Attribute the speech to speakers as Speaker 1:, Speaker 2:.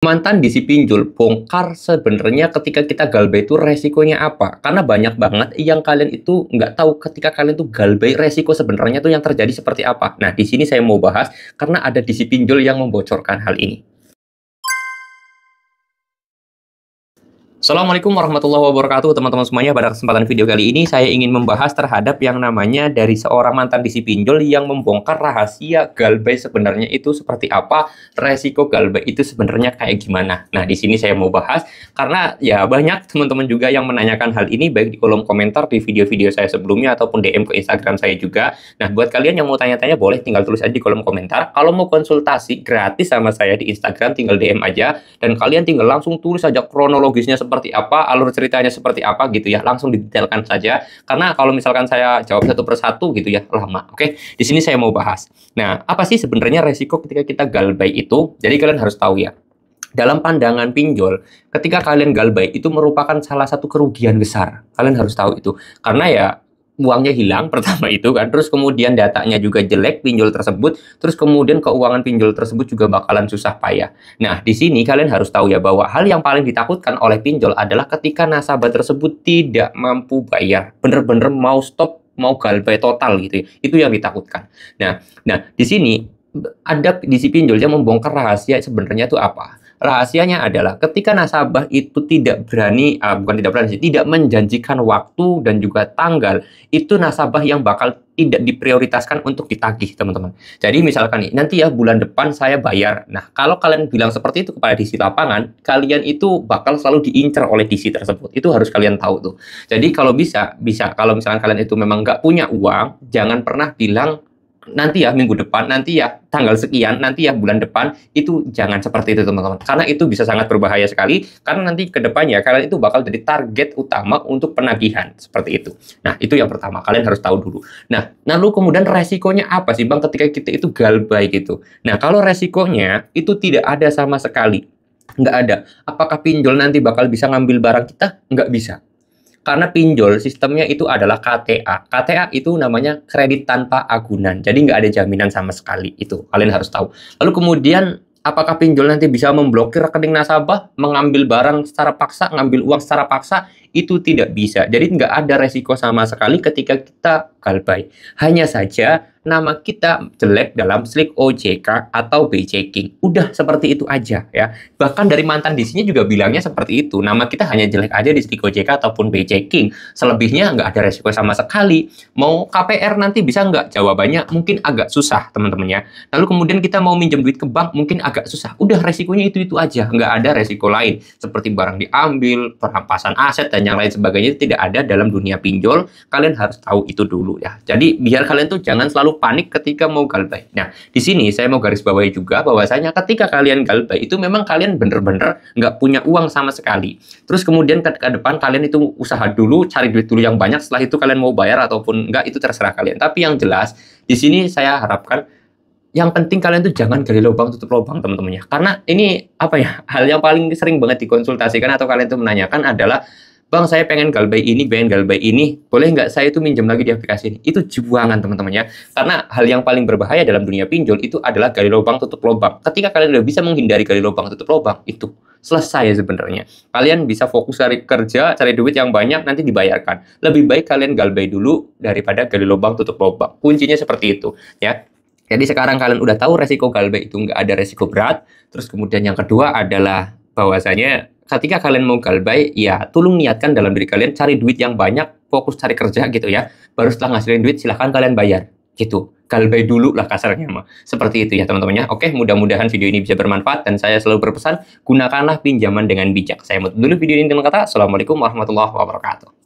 Speaker 1: Mantan disi pinjol, bongkar sebenarnya ketika kita galbay itu resikonya apa? Karena banyak banget yang kalian itu nggak tahu ketika kalian tuh galbay resiko sebenarnya tuh yang terjadi seperti apa. Nah, di sini saya mau bahas karena ada disi pinjol yang membocorkan hal ini. Assalamualaikum warahmatullahi wabarakatuh teman-teman semuanya. Pada kesempatan video kali ini saya ingin membahas terhadap yang namanya dari seorang mantan disi pinjol yang membongkar rahasia galbay sebenarnya itu seperti apa, resiko galbay itu sebenarnya kayak gimana. Nah, di sini saya mau bahas karena ya banyak teman-teman juga yang menanyakan hal ini baik di kolom komentar di video-video saya sebelumnya ataupun DM ke Instagram saya juga. Nah, buat kalian yang mau tanya-tanya boleh tinggal tulis aja di kolom komentar. Kalau mau konsultasi gratis sama saya di Instagram tinggal DM aja dan kalian tinggal langsung tulis aja kronologisnya seperti apa, alur ceritanya seperti apa gitu ya, langsung didetailkan saja. Karena kalau misalkan saya jawab satu persatu gitu ya, lama. Oke, di sini saya mau bahas. Nah, apa sih sebenarnya resiko ketika kita galbay itu? Jadi kalian harus tahu ya. Dalam pandangan pinjol, ketika kalian galbay itu merupakan salah satu kerugian besar. Kalian harus tahu itu. Karena ya uangnya hilang pertama itu kan, terus kemudian datanya juga jelek pinjol tersebut, terus kemudian keuangan pinjol tersebut juga bakalan susah payah. Nah, di sini kalian harus tahu ya bahwa hal yang paling ditakutkan oleh pinjol adalah ketika nasabah tersebut tidak mampu bayar, bener-bener mau stop, mau galbay total gitu ya. Itu yang ditakutkan. Nah, di sini ada disi pinjol yang membongkar rahasia sebenarnya itu apa? Rahasianya adalah ketika nasabah itu tidak berani, bukan tidak berani, tidak menjanjikan waktu dan juga tanggal, itu nasabah yang bakal tidak diprioritaskan untuk ditagih, teman-teman. Jadi misalkan nih, nanti ya bulan depan saya bayar. Nah, kalau kalian bilang seperti itu kepada disi lapangan, kalian itu bakal selalu diincar oleh disi tersebut. Itu harus kalian tahu tuh. Jadi kalau bisa kalau misalkan kalian itu memang nggak punya uang, jangan pernah bilang nanti ya minggu depan, nanti ya tanggal sekian, nanti ya bulan depan, itu jangan seperti itu teman-teman. Karena itu bisa sangat berbahaya sekali, karena nanti ke depannya kalian itu bakal jadi target utama untuk penagihan, seperti itu. Nah, itu yang pertama, kalian harus tahu dulu. Nah, lalu kemudian resikonya apa sih Bang ketika kita itu galbay gitu? Nah, kalau resikonya itu tidak ada sama sekali, nggak ada. Apakah pinjol nanti bakal bisa ngambil barang kita? Nggak bisa. Karena pinjol sistemnya itu adalah KTA. KTA itu namanya kredit tanpa agunan. Jadi nggak ada jaminan sama sekali. Itu kalian harus tahu. Lalu kemudian apakah pinjol nanti bisa memblokir rekening nasabah, mengambil barang secara paksa, ngambil uang secara paksa? Itu tidak bisa. Jadi nggak ada resiko sama sekali ketika kita galbay. Hanya saja nama kita jelek dalam slip OJK atau B checking. Udah seperti itu aja ya. Bahkan dari mantan di sini juga bilangnya seperti itu. Nama kita hanya jelek aja di slip OJK ataupun B checking. Selebihnya nggak ada resiko sama sekali. Mau KPR nanti bisa nggak? Jawabannya mungkin agak susah teman-temannya. Lalu kemudian kita mau minjem duit ke bank mungkin agak susah. Udah resikonya itu aja. Nggak ada resiko lain. Seperti barang diambil, perampasan aset, dan yang lain sebagainya itu tidak ada dalam dunia pinjol. Kalian harus tahu itu dulu ya. Jadi biar kalian tuh jangan selalu panik ketika mau galbay. Nah, di sini saya mau garis bawahi juga bahwasanya ketika kalian galbay itu memang kalian bener-bener nggak punya uang sama sekali. Terus kemudian ke depan kalian itu usaha dulu, cari duit dulu yang banyak. Setelah itu kalian mau bayar ataupun enggak itu terserah kalian. Tapi yang jelas di sini saya harapkan yang penting kalian tuh jangan gali lubang tutup lubang teman-temannya. Karena ini apa ya, hal yang paling sering banget dikonsultasikan atau kalian tuh menanyakan adalah, Bang, saya pengen galbay ini, boleh nggak saya itu minjem lagi di aplikasi ini? Itu juangan teman-teman ya. Karena hal yang paling berbahaya dalam dunia pinjol itu adalah gali lubang tutup lubang. Ketika kalian udah bisa menghindari gali lubang tutup lubang, itu selesai sebenarnya. Kalian bisa fokus cari kerja, cari duit yang banyak, nanti dibayarkan. Lebih baik kalian galbay dulu daripada gali lubang tutup lubang. Kuncinya seperti itu ya. Jadi sekarang kalian udah tahu resiko galbay itu nggak ada resiko berat. Terus kemudian yang kedua adalah bahwasanya ketika kalian mau galbay, ya tolong niatkan dalam diri kalian cari duit yang banyak, fokus cari kerja gitu ya. Baru setelah ngasilin duit silahkan kalian bayar gitu. Galbay dulu lah kasarnya mah. Seperti itu ya teman-teman ya. Oke, mudah-mudahan video ini bisa bermanfaat dan saya selalu berpesan gunakanlah pinjaman dengan bijak. Saya mau dulu video ini dengan kata Assalamualaikum warahmatullahi wabarakatuh.